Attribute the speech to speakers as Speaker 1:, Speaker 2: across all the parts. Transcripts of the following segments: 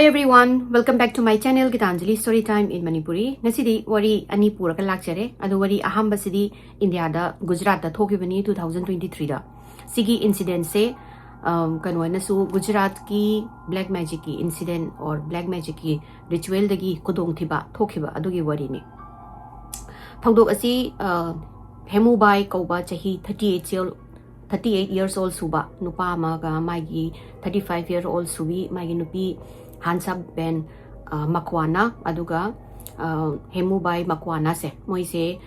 Speaker 1: Hi everyone, welcome back to my channel Gitanjali Storytime in Manipuri. Nasidi wari ani pura ka lakchare adu wari ahamba sidi India da Gujarat da thokibani 2023 da. Sigi incident se kano nasu Gujarat ki black magic ki incident or black magic ki ritual dagi kudong thiba thokhiba adugi wari ni. Thoudok asi hemu bai kauba chahi 38 years old suba nupa amaga magi 35-year-old subi magi nupi hansa ben makwana aduga hemu bai makwana se moise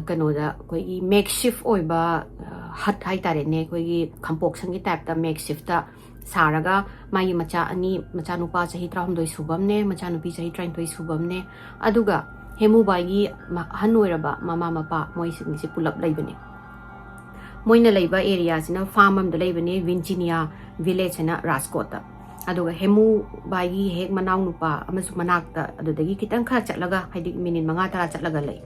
Speaker 1: kano da koi makeshift oiba hut hai tare ne koi kampok sangi type da makeshift da saraga magi macha ani macha nupa chahi 32 subam ne macha nupi chahi 33 subam ne aduga hemu bai gi hanoiraba mama mapa moise se pulap laibane moina laiba area sina farm am da laibane Virginia village na Raskota aduga hemu bai gi hek manaw nupa amasu manakta adudagi kitang kha chatlaga haidi minute manga tara chatlaga lai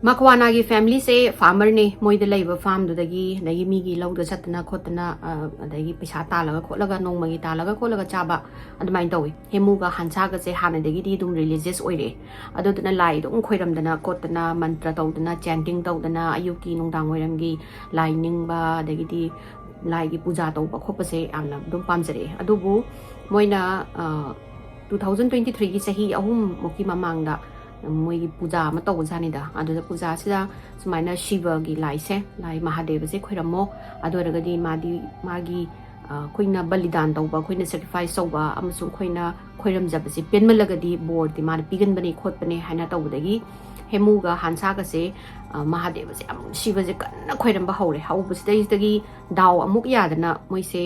Speaker 1: makwana gi family se farmer ne moida laiba farm dudagi dagi mi gi lawda chatna khotna adagi paisa talaga khotlaga nongma gi talaga khotlaga chaba adumai tawi hemu ga hansa ga se hana dagi di dum religious oire adudna lai dum khoiramdana khotna mantra tawdana chanting tawdana ayuki nongdang oiram gi lai ningba dagi di lai gi puja tawba khopa se amna dum pamjare adubu moina 2023 gi sahi ahum moki mamangda moi puja ma taw jani da adu da puja sida sumaina shiva gi lai se lai mahadeva se khoiramo adu raga di magi khoina balidan tawba khoina sacrifice tawba amasung khoina khoiram jaba se penmalaga di board di mar pigan bani khot bani haina tawdagi hemu ga hansa ga se mahadeva se am shiva se kanna khoiram ba hore haubu sidagi daw amuk yadana moi se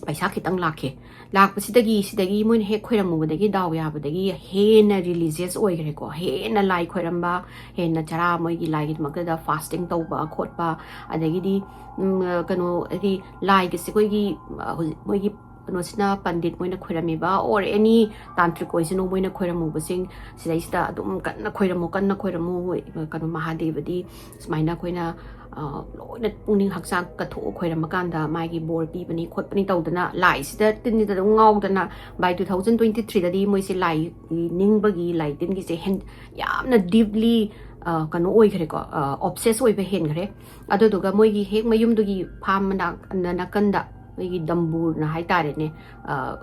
Speaker 1: paisa khitang lakhe lakpasidagi moin he khoiramubadagi daw yabadagi hena religious oigre ko hena lai khoiramba hena chara moi gi lai gi makda fasting tawba khotba adagi di kano adi lai gi se koi gi moi gi no sina pandit moina khoiramiba or any tantric oisino moina khoiramubasing sidaista adum kanna khoiramu kano mahadevadi smaina khoina loina pungning haksang katho khoiramakanda magi bor pi bani khotpani tawdana lai sida tinni da ngawdana by 2023 dadi moise lai ningbagi lai tin gi se hen yamna deeply kano oigre ko obsess oibe hen gre adoduga moigi hek mayumdugi pham nakanda moigi dambur na haitare ne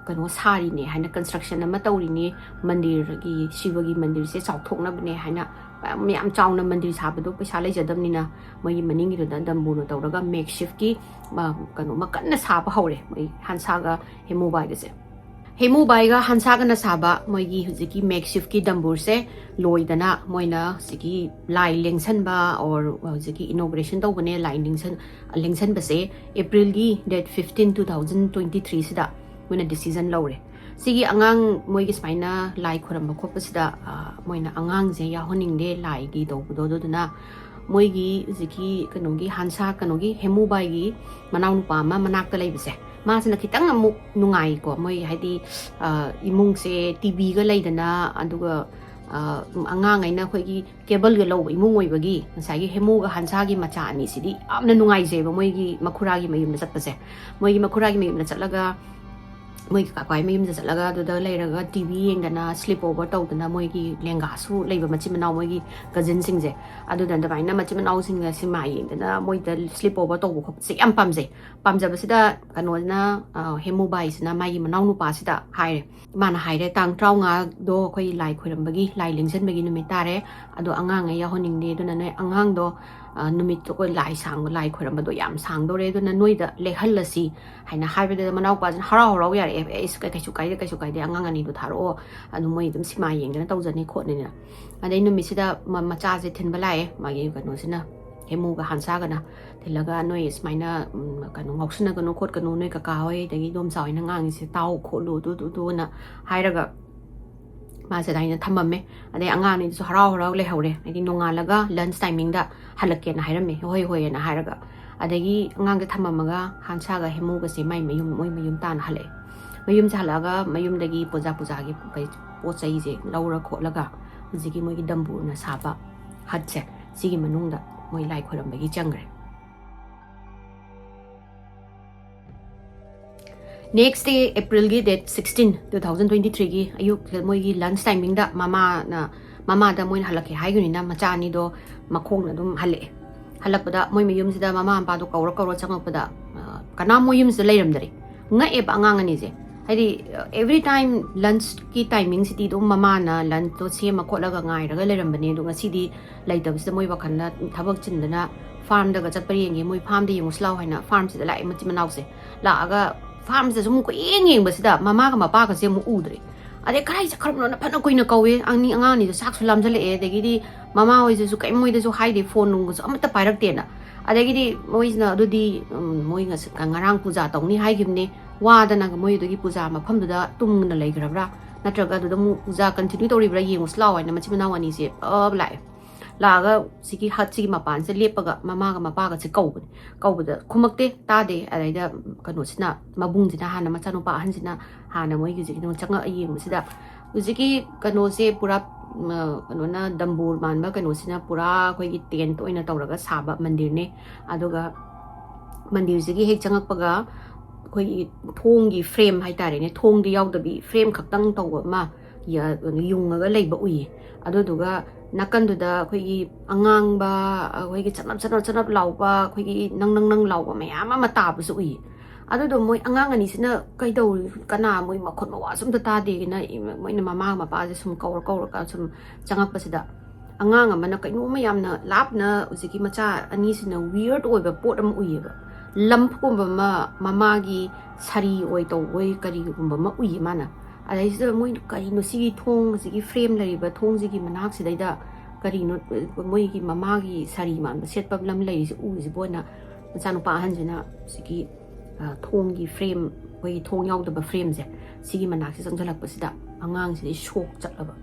Speaker 1: kano sari ne haina construction ama tawri ne mandir gi shivagi mandir se chawthokna bne haina myam chawna mandir sabado paisa leijadamnina moigi maningi da dambur no tawraga makeshift ki kano makanna saba hore moi hansaga hemu bai se hemu bai ga hansa ga na saba moigi hujiki makeshift ki dambur se loidana moina sigi lai lengsan ba or hujiki inauguration tawbane lai lengsan ba se April gi date 15 2023 sida moina decision lawre sigi angang moigi spaina lai khoram khoppa sida moina angang je ya honing de lai gi tawbudo doduna moigi hujiki kanogi hansa kanogi hemu bai gi manaw nupa ma manakta leibse masina kitang amuk nungai ko moi haidi imung se TV ga leidana aduga angang aina khoi gi cable ga lo imung oi bagi nasai gi hemu ga hansa gi macha ani sidi amna nungai je ba moi gi makhura gi mayum na chatpase moi gi makhura gi mayum na chatlaga moi ka kai mayum na chatlaga do leiraga TV yengdana sleep over tawdana moi gi lenga su leiba machi manaw moi gi cousin sing je adu dan da baina machi manaw sing ga sima yengdana moi da sleep over tawbu khop se am pamje pamjaba sida kano na hemu bai sina mai manaw nu pa sida haire mana haire tang traunga do khoi lai khoirambagi lai lingsan bagi numit tare ado angang ya honing de do na noi angang do numit to koi lai sang lai khoiramba do yam sang do re do na noi da lehalasi haina haibe de manaw pa jan harau ya is kai kai de angang ani do tharo anu moi dum sima yengdana tawjani khotni na adai numit sida macha je thinba lai magi kano sina hemu ga hansa ga na thilaga noi smaina kano ngoksna kano khot kano noi ka hoi dagi dom sawi na ngang se taw kholu du na hairaga ma se dai na thamame adai anga ni so harau le haure ai nonga laga lunch timing da halake na hairame hoi na hairaga adagi ngang ga thamamaga hansa ga hemu ga se mai mayum tan hale mayum jalaga mayum dagi puja gi kai pochai je laura kholaga hujiki moi gi dambu na saba hatse sigi manungda moi lai khoirambagi changre next day April gi date 16 2023 gi ayuk moi gi lunch timing da mama da moi halak hai guni na macha ni do makhong na dum hale halak pada moi mayum sida mama pa do kawra changak pada kana moi yum se leiram dare nga e ba angang ani je hadi every time lunch ki timing siti do mama na lunch to se ma kholaga ngai raga leiram bane do ngasi di laitab sida moi bakhan na thabak chindana farm da ga chapari ngi moi farm di muslau haina farm sida lai machi manau se la aga farm se sum ko yeng basida mama ga mapa ga se mu udre ade kai sa kharno na phana koina kawe angni anga ni sak sulam jale e de gi mama hoi su kai moi de su hai de phone nung su amata pairak te na ade gi moi na do di moi nga ngarang puja tong ni hai gimne wa da na moi do gi puja ma pham da tum na lai grabra natraga do mu puja continue to ribra yeng uslau ai na machi manau ani se lai laga siki hat siki mapan se lepaga mama ga mapa ga se kau da khumakte ta de alai da kanu sina mabung sina hana macha no pa han sina hana moi gi siki no changa yeng sida siki kanu se pura kanu na dambur man ba kanu sina pura koi gi ten to ina tawraga saba mandir ne aduga mandir siki hek changak paga koi thong gi frame hai tare ne thong di yaw da bi frame khaktang taw ma ya yung ga leiba ui aduga nakan da khoi angang ba khoi gi chanap law ba khoi gi nang law ba mayam ma ta bu su ui adu do moi angang ani sina kai do kana moi ma khot ma wa sum ta de na moi na mama ma pa sum kawr ka sum changak pa sida angang amana kai no mayam na lap na usiki macha ani sina weird oi ba pot am ui ba lam phu ba mama gi sari oi to oi kari ba ma ui mana adai sida moi kari no sigi thong sigi frame lari ba thong sigi manak sidai da kari no moi gi mama gi sari man ba set pa lam lai si u si bona macha no pa han jina sigi thong gi frame koi thong yaw da ba frame je sigi manak si sanjalak pa sida angang si shock chatlaba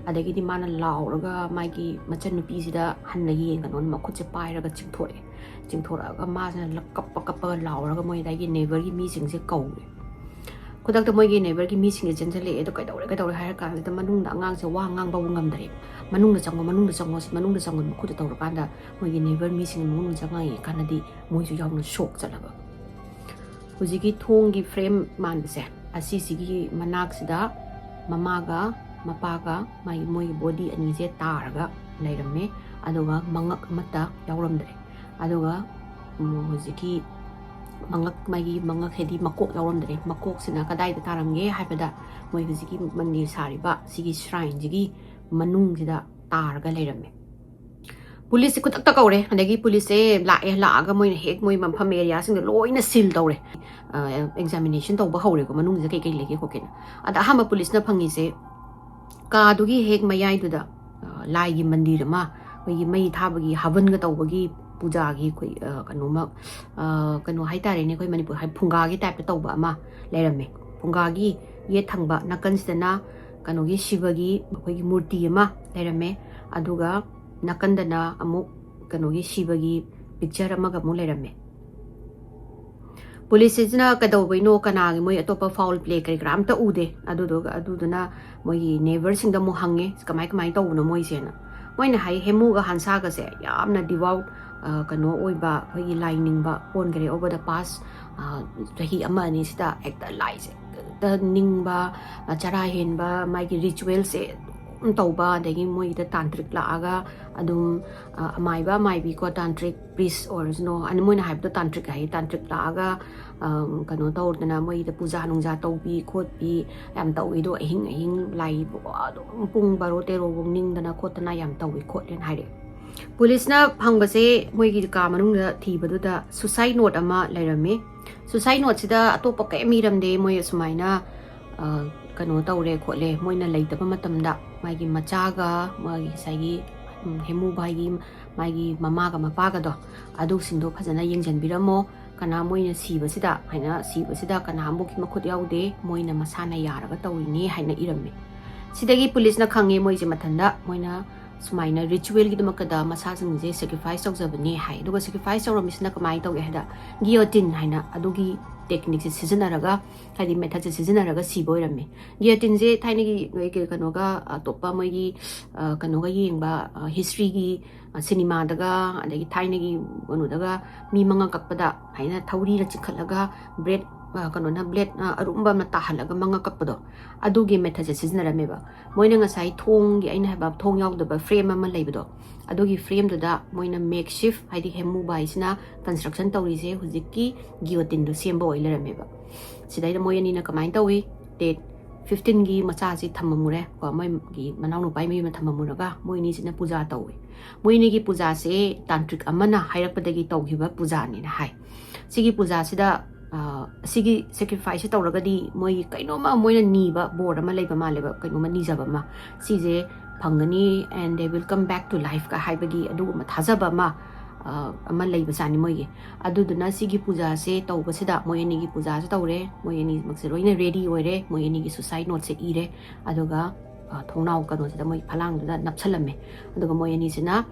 Speaker 1: adagi di mana law raga mai gi machan nupi sida han na yeng non ma khut che pai raga chingthora ga ma na lakap law raga moi dai gi neighbor gi mi sing se kau kudak ta moi gi neighbor gi mi sing je jenjale e do kai dawre har kan da manung da angang se wa ngang ba ngam dare manung da chango si manung da chango khut ta tawra kan da moi gi neighbor mi sing manung changai kan di moi ju yaw na shock chalaba hujigi thong gi frame man se asi sigi manak sida mama ga mapa ga mai moi body ani je targa lairamme aduga mangak mata yawramdre aduga hujigi mangak hedi makok yawramdre makok sina kadai da taramge haibada moi hujigi mandir sariba sigi shrine jigi manung sida targa lairamme police ku tak takawre adagi police la ga moi hek moi mampham area sing loina sil tawre examination tawba hawre ko manung je kai lege ko ken ada hama police na phangi se ka dugi hek mayai du da lai gi mandir ma koi mai thabagi havan ga tawbagi puja gi koi kanu hai tare ne koi manipur hai phunga gi type tawba ma leirame phunga gi ye thangba nakan sidana kanu gi shiva gi koi gi murti ma leirame aduga nakandana amuk kanu gi shiva gi picture ma ga mu leirame police na kadawino kana gi moi atopa foul play kai gram ta ude aduduna moi neighbor sing da mu hange kamai tawna moi sena moi na hai hemu ga hansa ga se yamna devout kano oiba hoi lining ba on gare over the past hi ama ni sita ekta lies the ning ba chara hen ba mai gi ritual se tawba dagi moi da tantric la aga adum mai bi ko tantric priest or no an moi na haib da tantric la aga kano tawr na moi da puja nungja tawbi khot bi yam tawi do ahing lai bo pung baro tero bong ning dana khotna yam tawi khot len haire police na phangba se moi gi ka manung da thiba du da suicide note ama lairame suicide note sida atopa ka emiram de moi sumaina kano tawre khole moi na leitaba matamda mai gi macha ga mai sagi hemu bai gi mai gi mama ga mapa ga do adu singdo phajana yengjan biramo kana moina siba sida kana ambu ki makhut yaude moina masana yaraga tawini haina iramme sidagi police na khange moi je mathanda moina sumaina ritual gi damakada masa sing je sacrifice tawjabani hai duga sacrifice tawramisna kamai tawge hada guillotine haina adugi technique sizinaraga hadi method sizinaraga siboiramme guillotine je thaini gi kanoga topa moi gi kanoga yengba history gi cinema daga adagi thainagi daga mi manga kakpada haina thauri ra chikhalaga bread kanona blade arumba na tahalaga manga kakpado adugi method se siznarameba moina ngasai thong gi aina haba thong yaudaba frame ama leibado adugi frame da moina makeshift haidi hemu bai sina construction tawri se hujiki guillotine do semba oilarameba sidai da moyani na kamai tawi date 15 gi macha si thamamure ko moi gi manau no pai mi ma thamamuraga moini sina puja tawi moini gi puja se tantric amana hairakpadagi tawgiba puja ni na hai sigi puja sida sigi sacrifice tawragadi moi kainoma moina niba board ama leiba ma leba kainoma nijaba ma sije phangani and they will come back to life ka haibagi adu ma thajaba ma ama leiba sani moi adu duna sigi puja se tawba sida moi ni gi puja se tawre moi ni makse roina ready oire moi ni gi suicide note se ire aduga thongnau kano sida moi phalang da napchalame aduga moi ni sina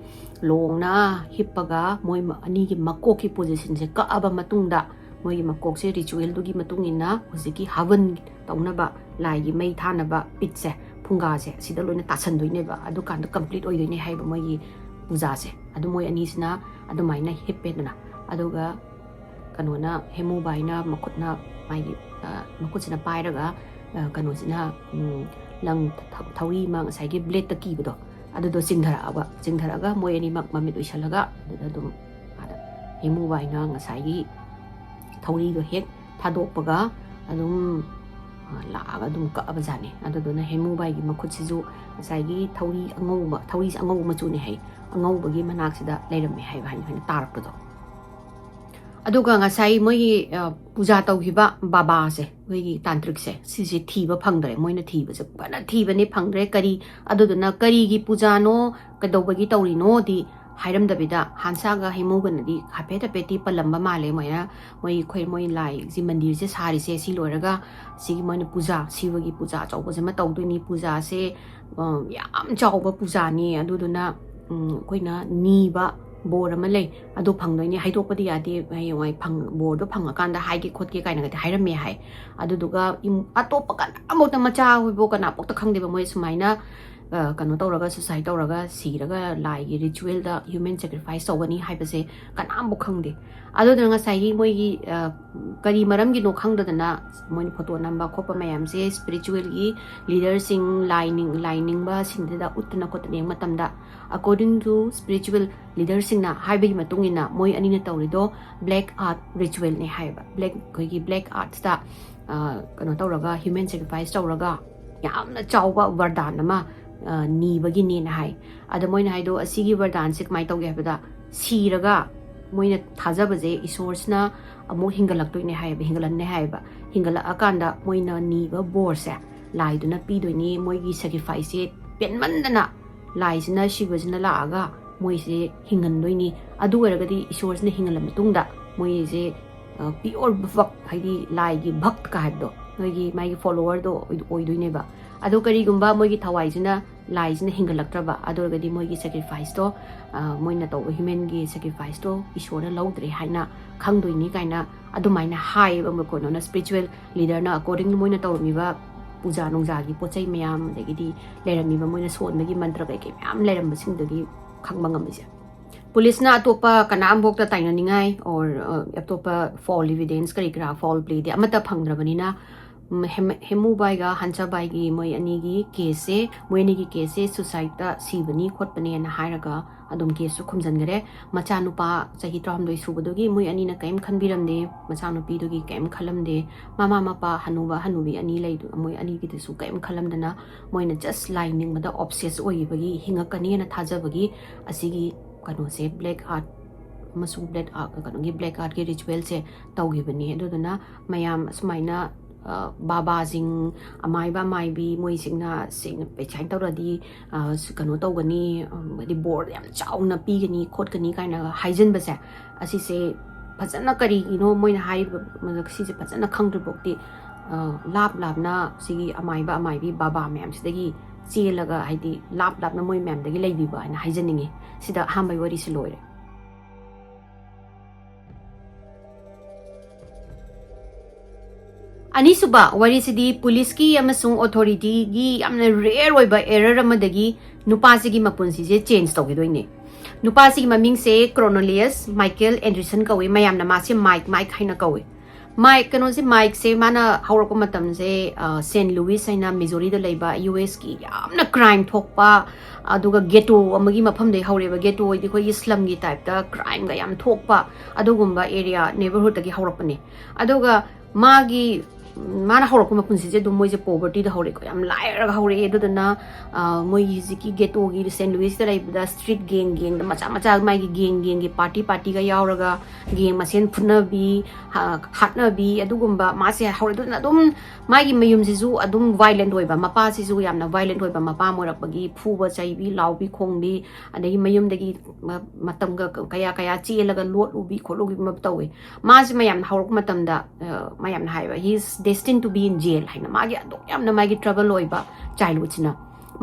Speaker 1: longna hippaga moi ani gi makko ki position se ka aba matungda moi makok se ritual dugi matungina hojiki havan taunaba lai gi mei thanaba pit se phunga se sida loina tasan doine ba adu kan complete oi doine haiba moi gi puja se adu moi ani sina adu maina hippe dana aduga kanona hemu baina makutna mai gi makutsina pairaga kano sina lang thawi mang sai gi blade ta ki bodo adu do singthara moi ani mak mamit uisalaga adu hemu baina ngasai gi thauri do hek thadokpaga adum laaga dum ka abajani aduduna hemu bai gi makhut siju sai gi thauri angau machu ni hai angau bagi manak sida leirame hai bhan bhan tarpado aduga ngasai moi puja tawgiba baba se gi tantric se sisi thiba phangdre moina thiba se bana thiba ni phangdre kari aduduna kari gi puja no kadobagi tawri no di hairam dabida hansaga hemuganadi hapeta peti palamba male moina moi lai ji mandir se sari se si loraga si moina puja siwagi puja chawba se ma tawduni puja se yam chawba puja ni aduduna koina niba bor ama lei adu phangdoini haidokpadi yade wai phang bor do phanga kanda haigi khotke kaina gati hairame hai aduduga atopa kan amota macha hoibo kana pokta khangdeba moi sumaina kano tawraga suicide tawraga siraga lai gi ritual da human sacrifice tawani haibase kanam bu khangde adu danga sai moi gi kari maram gi no khangdana moi photo namba khopa mayam se spiritual gi leader sing lining ba singda utna khotne matamda according to spiritual leader sing na haibi matungina moi ani na tawrido black art ritual ne haiba black art sta kano tawraga human sacrifice tawraga yamna chawba vardhan ma nibagi ni na hai ada moina haido asigi vardhan se kamai tawge habada siraga moina thajabaje isorsna amo hingalaktoine haiba hingalanne haiba hingala akanda moina niba borse laiduna pidoini moigi sacrifice se penmandana laisina shibajina laaga moise hingandoini adu eragadi isorsna hingala matungda moise pure bhakt haidi laigi bhakt ka habdo moigi mai follower do oidoine ba adu kari gumba moigi thawaisina laisina hingalaktraba adu eragadi moigi sacrifice to moina to human gi sacrifice to isora laudre haina khangdoini kaina adu maina hai ba mo kono na spiritual leader na according to moina tawmi ba puja nongja gi pochai mayam degidi lerami ba moina son magi mantra kai kai mayam leram basing dagi khangba ngamise police na atopa kanam bok ta taina ningai or atopa fall evidence kari gra fall play de amata phangdrabani na hemu bai ga hancha bai gi moi ani gi case moi ani gi case suicide ta sibani khotpani na hairaga adum case su khumjan gare macha nupa chahi tram doi subadogi moi ani na kaim khanbiram de macha nupi dogi kaim khalam de mama mapa hanuba hanubi ani lei du moi ani gi su kaim khalam dana moi na just lining mada obsess oi bagi hingakani na thajabagi asigi kano se black art amasung black art kano gi black art gi ritual se tawgi bani adudana mayam smaina baba sing amai ba mai bi moi singna sing pe chain tawradi kano tawgani di board yam chauna pi gani khot gani kaina hygiene ba se asi se phajana kari moi na hai si se phajana khangdru bokti lap na sigi amai bi baba ma'am sidagi chelaga haidi lap na moi ma'am dagi leibi ba na hygiene ngi sida hambai wari se loire Anisuba wari sidi police ki amasung authority gi amna rare oiba error amadagi nupa sigi mapunsi je change tawgidoine नुपासी ममिंग से क्रोनोलियस Michael Anderson कवे मयाम ना मासे mic हाइना कवे mic कनो से mic से माना हौरको मतम से सेंट लुइस हाइना मिजोरी द लेबा यूएस की यामना क्राइम थोकपा अदुगा गेटो अमगी मफम दे हौरेबा गेटो इदि खोई इस्लाम गी टाइप दा क्राइम गा याम थोकपा अदुगुम्बा एरिया नेबरहुड तगी हौरकपने अदुगा मागी माना हौरको मपुंसी जे दु मोइजे पोवर्टी दा हौरे को याम लायरगा हौरे एदुदना मोइ जिकी गेटो गी सेंट लुइस दा लेबा स्ट्रीट गेंग दा मचा मचा मागी गेंग गी पार्टी गा यावरगा गेंग मसेन फुनबी हाटनबी अदुगुम्बा मासे हौरे दुना दुम मागी मयुम सिजु अदुम वायलेंट होइबा मपा सिजु यामना वायलेंट होइबा मपा मोरकबगी फुबा चाइबी लाउबी खोंबी अदगी मयुम दगी मतम गा कया कया चेलगा लोट उबी खोलोगी मब तवे मासे मयाम हौरको मतम दा मयाम हाइबा he is destined to be in jail haina magi adok yamna magi trouble oiba childhood sina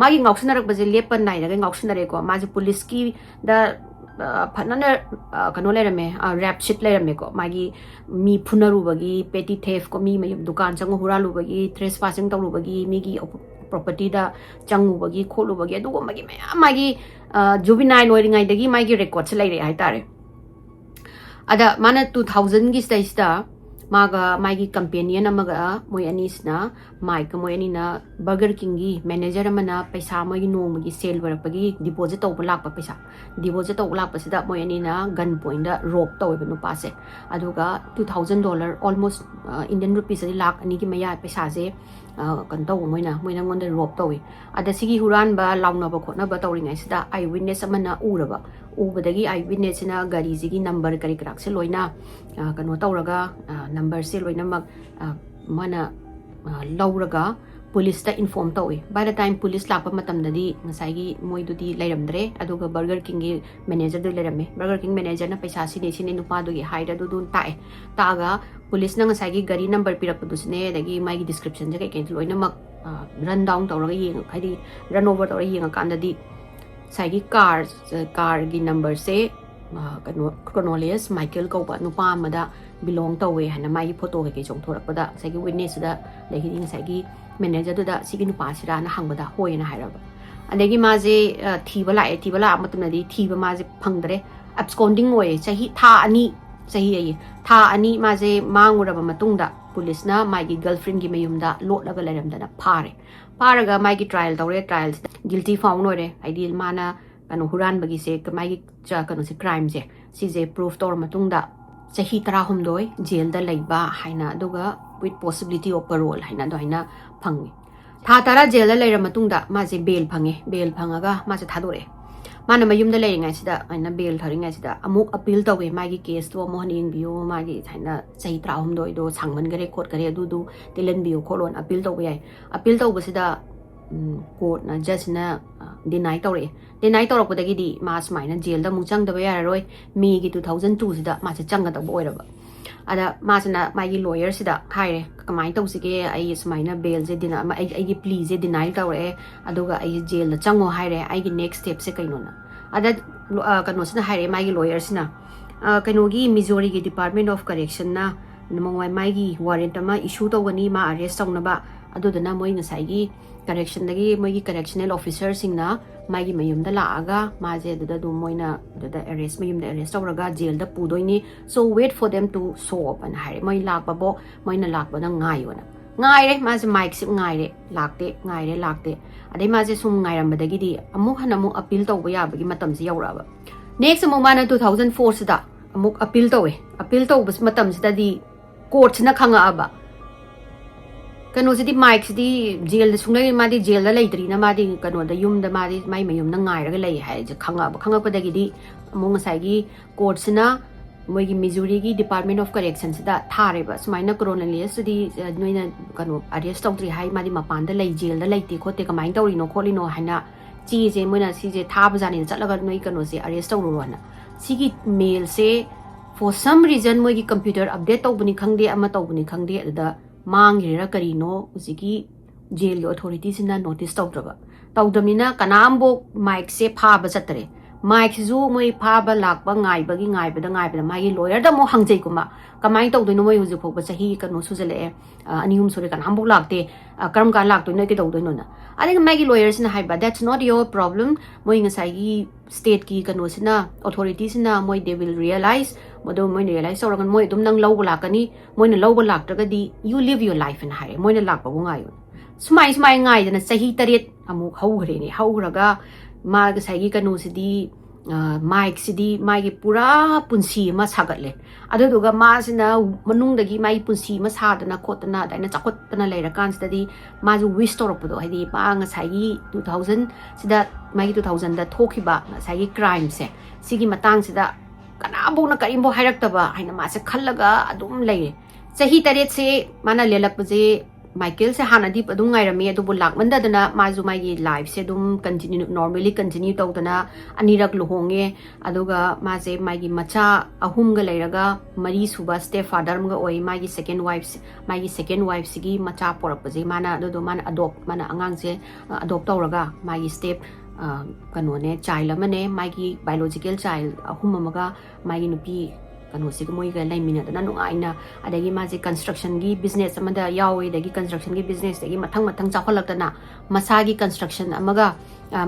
Speaker 1: magi ngauksnarak baje lepan nai daga ngaukснаре ko maji police ki da phanana kano lerame rap sheet lerame ko magi mi phunaru bagi petty theft ko mi mayum dukan chang huralu bagi trespassing tawlu bagi mi gi property da changu bagi kholu bagi adu magi magi juvenile oiringai dagi magi record se leire hai tare ada mana 2000 gi stage da मागा मागी companion अमगा मोय अनीसना mic मोय अनीना burger king गी manager अमना पैसा मोय नोमगी cell वरपगी deposit तौब Lakpa पैसा deposit तौब लाकपसिदा मोय अनीना gun point दा रोप तौब नुपासे अदुगा $2000 ऑलमोस्ट इंडियन रुपीस लाख अनि की मया पैसा से कन तौ मोयना गोंद रोप तौवे अदा सिगी हुरानबा लाउनबा खोनबा तौरिङाइसिदा आई विटनेस अमना उरबा उबदगी आई विटनेस ना गाड़ी जिगी नंबर करी क्राक से लोइना कनो तौरगा नंबर से लोइना मग mana lauraga police ta inform tawi by the time police lakpa matam dadi ngasai gi moi du di lairamdre aduga burger king gi manager du lairame burger king manager na paisa sine nupa du gi haida du dun tae taga police na ngasai gi gari number pirak du sine dagi mai gi description je kai loina mak run down tawraga yeng khadi run over tawra yeng kan dadi sai gi car gi number se Cornelius Michael ko ba nupa amada belong tawe hana mai photo ke chong thorakpada sai gi witness da legi ding sai gi manager da sigi nupa sira na hangbada hoyena hairaba adegi ma je thiba la amatuna di thiba ma je phangdre absconding oye chahi tha ani ma je manguraba matungda police na mai gi girlfriend gi mayumda lotlaga lairamdana pharaga mai gi trials guilty found ore ideal mana kanu huran bagi se mai gi kanu se crime je si je proof tor matungda chahi tara humdoi jail da laiba haina aduga with possibility of parole haina do haina phangi tha tara jail da laira matungda ma je bail phangaga ma je thadore mana mayum da lairinga sida haina bail tharinga sida amuk appeal tawe ma gi case to mo haning bio ma gi haina chahi tara humdoi do sangman gare court gare du tilen bio kholon appeal tawe ai appeal tawe sida court na judge na deny tawrakpadagi di ma smaina jail da muchang da ya roi mi gi 2002 sida ma cha changa da boiraba ada ma sana ma gi lawyer sida haire kamai tawsige ai smaina bail je dina ma ai gi plea je deny tawre aduga ai jail da chango haire ai gi next step se kaino na ada kano sina haire ma gi lawyer sina kaino gi Missouri gi Department of Correction na namawai ma gi warrant ma issue tawani ma arrest tawna ba adudana moi ngasai gi correction dagi moi gi correctional officer singna mai gi mayum da laaga ma je da du moina da arrest mayum da arrest tawraga jail da pudoini so wait for them to show up and hire moi lakba bo moina lakba da ngai re ma je mic sip ngai re lakte adai ma je sum ngai ram badagi di amuk hanamu appeal tawba ya bagi matam ji yauraba next mo mana 2004 sida amuk appeal tawbas matam sida di court na khanga aba kano sidi mic sidi jail da sungai ma di jail da leitri na ma di kano da yum da ma di mai mayum na ngai raga lei hai je khanga pa dagi di among sai gi court sina moi gi Missouri gi Department of Correction sida thare ba sumaina Cornelius sidi noina kano arrest tawtri hai ma di mapan da lei jail da leiti khote kamai tawri no kholino haina chi je moina si je tha bajani chatlaga noi kano se arrest tawru na sigi mail se for some reason moi gi computer update tawbuni khangde ama tawbuni khangde da मांगिरा करीनो उसिकी jail authorities ना notice तौद्रबा तौद्रमिना कनामबो माइक से फाब चतरे माइक्सिजु मोइ फाबा लाकबा ngaibagi ngaibada magi lawyer da mo hangjai kuma kamai tau doino moi huju phokba chahi kanu sujale anihum sore kan hambuk lakte karam ka lak doino ke tau doino na ani magi lawyers na haiba that's not your problem moi ngasai gi state ki kanu sina authorities na moi they will realize modo moi realize oragan moi dum nang lawba lakani moi na lawba laktraga di you live your life in hare moi na lakba bu ngai sumai ngai dana chahi taret amuk haughre ni haughraga ma ngasai gi kanu sidi माइक सिदी माइगी पूरा पुंसी मा सागतले अदुदुगा मासिना मनुंगदगी माइ पुंसी मा सादना खोतना दाइना चाखोतना लेरा कांसददी माजु wish तोरपदो हाइदी पा ngसाइगी 2000 सिदा माइगी 2000 दा थोखिबा ngसाइगी क्राइम से सिगी मतंग सिदा कनाबोना करिमबो हाइरक्तबा हाइना मासे खल्लगा अदुम लेरे सही तरेत से माना लेलकपजे माइकेल से हानादी पदुम ngairami adubu lakmandadana mazu maigi life se dum continue normally continue tawdana anirak luhonge aduga maje maigi macha ahum ga leiraga mari suba step father mga oi maigi second wife sigi macha porapje mana adudo mana adopt mana angang se adopt tawraga maigi step kanone child amane maigi biological child ahum amaga maigi nupi kanu sig moi ga lai minute na nungaina adagi ma ji construction gi business amada yawi dagi construction gi business dagi mathang chakholakna masagi construction amaga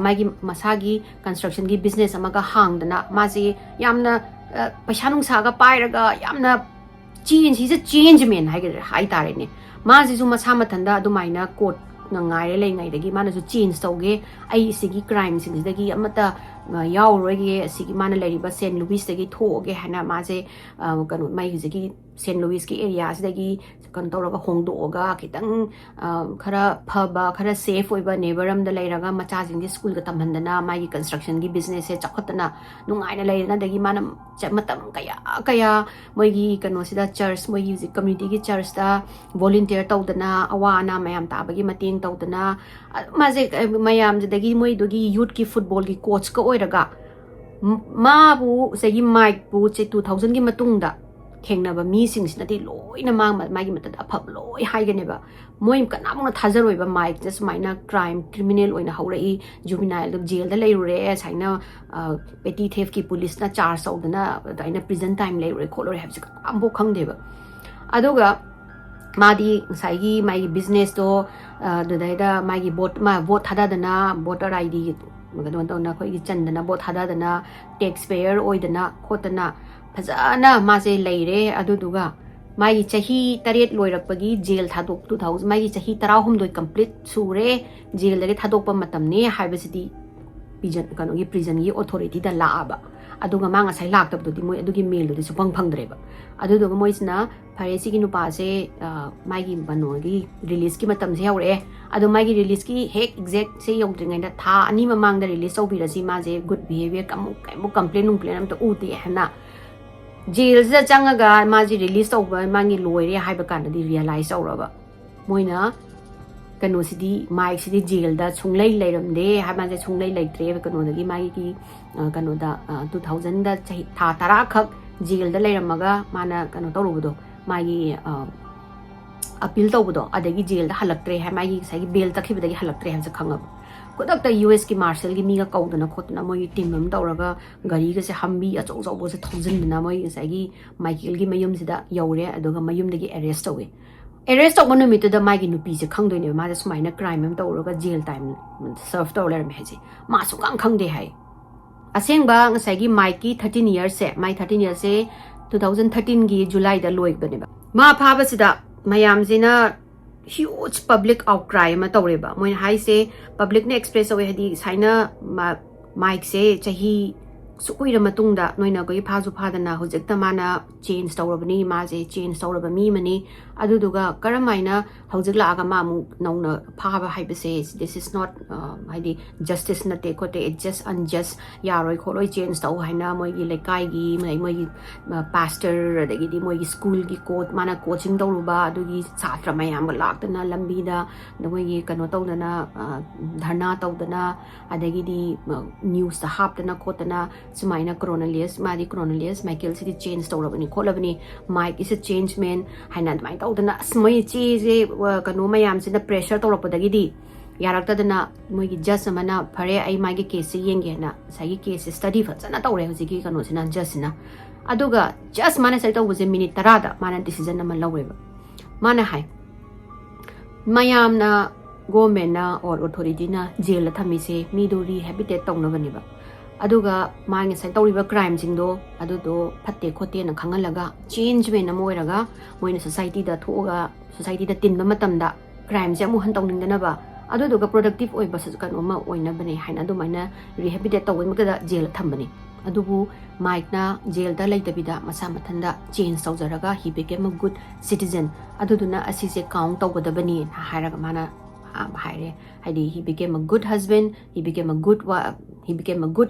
Speaker 1: magi masagi construction gi business amaga hangdana ma ji yamna paisa nung saga pairaga yamna change men hai tare ne ma ji ju masa mathanda adumaina court ngai le ngai dagi mana ju change tawge ai sigi crime sing dagi amata yaw roge sigi mana leriba St. Louis dagi thoge hana maje kanu mai hujigi St. Louis ki area sidagi kan tawraga hongdoga kitang khara phaba khara safe oiba neighboram da leiraga macha jing school ga tamhandana mai construction gi business se chakhatna nungaina leirana dagi mana matam kaya moi gi kanu sida church moi gi community gi church da volunteer tawdana awana mayam tabagi mating tawdana maje mayam dagi moi dogi youth ki football gi coach ka oiraga ma bu segi mic bu che 2000 gi matungda thengna mi sing sinati loina mang magi mata aphab loi haiganeba moi kanamuna thajaroiba mic just maina crime criminal oina haurai juvenile jail da leirure saina petty theft ki police na charge saudana daina prison time leirure kholore habsi ambo khangdeba aduga madi saigi mai business to dudaida magi vote thadadana voter id magadon tona khoi chandana vote thadadana taxpayer oidana khotana fazana maje leire aduduga mai chahi taret loirakpagi jail thadok 2000 mai chahi 13 complete sure jail dagi thadokpa matamne haibasidi pijan kanu gi prison gi authority da laaba aduga ma nga sai laktabdu di moi adugi mail du su phangdreba aduduga moi sna pharesi gi nupa se mai gi banogi release ki matam se yaure adu mai gi release ki hek exact se yongdringai da tha ani mamang da release obirasi ma je good behavior kamu complain am to uti hana jail za changaga ma ji release over mangi loire haiba kan di realize auraba moina kanu sidi mai sidi jail da chunglai leiramde ha ma je chunglai leitre kanu da gi mai ki kanu da 2000 da tha tara khak jail da leiramaga mana kanu torubudo mai appeal tobudo adagi jail da halaktre ha mai sai bail takhibadagi halaktre ha khangab kodakta US ki marshal gi miga kaudana khotna moi team mem tawraga gari ga se hambi achau chau bo se thousand na moi sai gi Michael gi mayum sida yaure aduga mayum dagi arrest tawe arrest taw manu mitu da mai gi nupi se khangdoi ne ma da sumaina crime mem tawraga jail time serve taw ler me haji ma su kang khangde hai asengba ngasai gi Mike 13 years se mai 13 years se 2013 gi July da loik bane ba ma phaba sida mayam jina huge public outcry ma tawreba moi hai se public ne express away hadi saina mic se chahi sukuira matungda noina goi phazu phadana hojekta mana change tawrabani ma je change tawraba mi mani aduduga karamaina hojek la aga ma mu nauna phaba haibase this is not haidi justice na te kote it just unjust yaroi kholoi change taw haina moi gi lekai gi moi gi pastor adagi di moi gi school gi coach mana coaching tawruba adugi chatra mayam ga laktana lambi da moi gi kano tawdana dharna tawdana adagi di news ta haptana khotana sumaina Cornelius madi Cornelius Michael city change tawrabani kholabani Mike is a change man haina mai tawdana asmai chi je kanu mayam sina pressure tawrapadagi di yarakta moigi judge amana phare ai magi case yenge na sagi case study fazana tawre hojiki kano sina judge na aduga just mana sai tawuse minute tarada mana decision ama lawreba mana hai mayam na government na or authority na jail la thamise mi do rehabilitate tawna ba aduga mangi sai tawriba crime jingdo adudo phatte khote na khangalaga change me na moiraga moina society da thoga society da tinba matamda crime je mu han tawning ba aduduga productive oi bas kan oma oina bane haina du maina rehabilitate tawai makada jail thambani adubu Mike na jail da laidabida masa mathanda change tawjaraga he became a good citizen aduduna asise count tawgadabani hairaga mana haire haidi he became a good husband, he became a good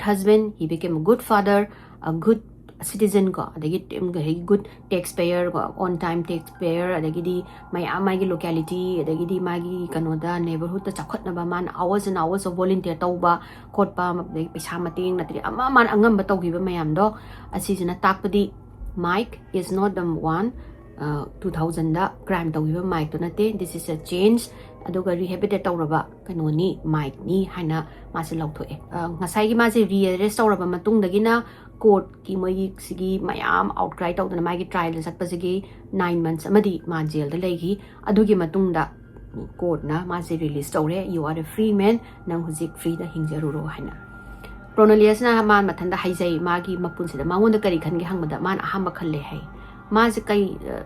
Speaker 1: husband, he became a good father, a good citizen ko adagi good taxpayer ko on time taxpayer adagi di magi locality adagi di magi kanoda neighborhood ta chakhotna ba man hours and hours of volunteer tawba khotpa paisa mating natri ama man angam ba tawgiba mayam do asisina takpadi Mike is not the one 2000 da crime tawgiba Mike to nate this is a change aduga rehabilitate tawraba kanoni Mike ni haina masi lauthoe ngasai gi masi rearrest tawraba matung dagina court ki moi sigi mayam outcry tawdana magi trial sakpa sigi 9 months amadi ma jail da legi adugi matung da court na masi release tawre you are a free man nang huzik free da hingjaruro haina Pronalias na man mathanda haijai magi mapun sida mangonda kari khange hangmada man ahamba khalle hai mazi kai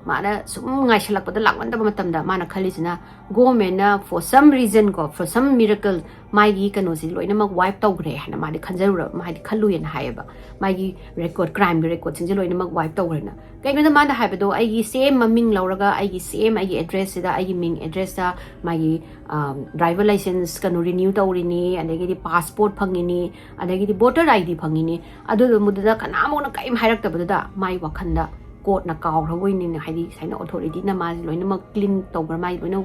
Speaker 1: mana sum ngai shalak pada lakwan da matamda mana khalisina government na for some reason go for some miracle magi kano si loina mak wipe tawgre hana madi khanjarura madi khallu yen haiba magi record crime record sing loina mak wipe tawgre na kai na manda haiba do ai gi same maming lauraga ai gi same ai gi address da ai gi ming address da magi driver license kano renew tawrini adagi di passport phangini adagi di voter id phangini adu muda kana mo na kai hairak tabada mai wakhanda court na kaw rawoi ni haidi saina authority na ma loina mak clean tawbar mai loina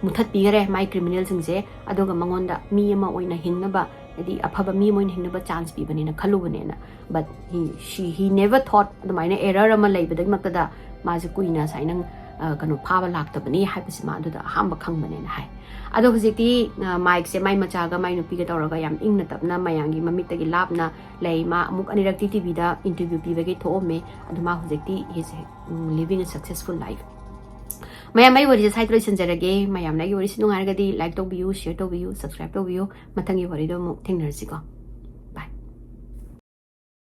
Speaker 1: muthat pigare mai criminal singse adoga mangonda mi ama oina hingna ba adi aphaba mi moin hingna ba chance pi bani na khalu bani na but he never thought the minor error ama leiba dag makada ma je kuina saina kano phaba lakta bani haibisi ma adu da hamba khang bani na hai ado hujikti Mike se mai machaga mai nupi ga tawraga yam ingna tapna mayangi mamit tagi labna leima amuk anirakti tv da interview pibage thome aduma hujikti is living a successful life mayam mai wari sai tro sanjarage mayam nagi wari sinungarga di like to view share to view subscribe to view mathangi wari do mu thengnar siko